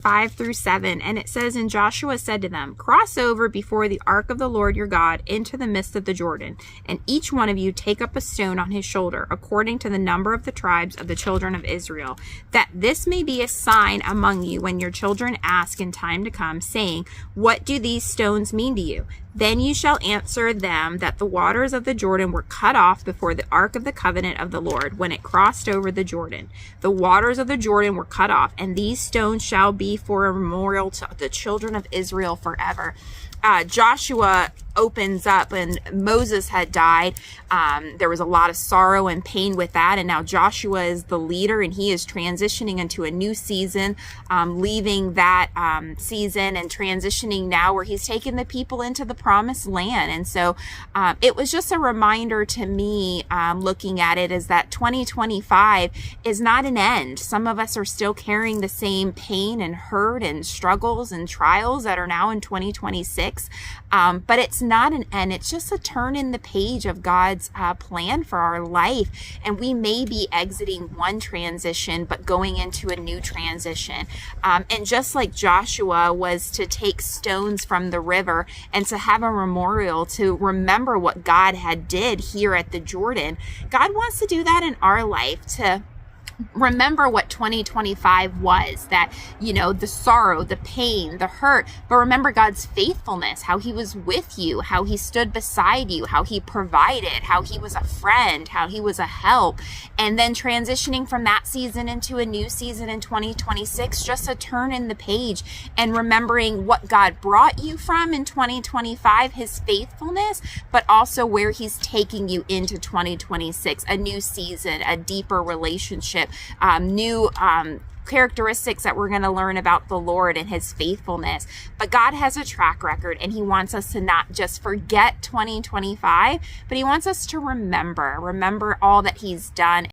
5 through 7, and it says, "And Joshua said to them, Cross over before the ark of the Lord your God into the midst of the Jordan, and each one of you take up a stone on his shoulder, according to the number of the tribes of the children of Israel, that this may be a sign among you when your children ask in time to come, saying, What do these stones mean to you? Then you shall answer them that the waters of the Jordan were cut off before the ark of the covenant of the Lord when it crossed over the Jordan. The waters of the Jordan were cut off, and these stones shall be for a memorial to the children of Israel forever." Joshua opens up, and Moses had died. There was a lot of sorrow and pain with that, and now Joshua is the leader, and he is transitioning into a new season, leaving that season and transitioning now where he's taking the people into the promised land. And so it was just a reminder to me, looking at it, is that 2025 is not an end. Some of us are still carrying the same pain and hurt and struggles and trials that are now in 2026. But it's not an end. It's just a turn in the page of God's plan for our life. And we may be exiting one transition, but going into a new transition. And just like Joshua was to take stones from the river and to have a memorial to remember what God had did here at the Jordan, God wants to do that in our life, to remember what 2025 was, that, the sorrow, the pain, the hurt, but remember God's faithfulness, how he was with you, how he stood beside you, how he provided, how he was a friend, how he was a help. And then transitioning from that season into a new season in 2026, just a turn in the page and remembering what God brought you from in 2025, his faithfulness, but also where he's taking you into 2026, a new season, a deeper relationship, new characteristics that we're going to learn about the Lord and his faithfulness. But God has a track record, and he wants us to not just forget 2025, but he wants us to remember all that he's done.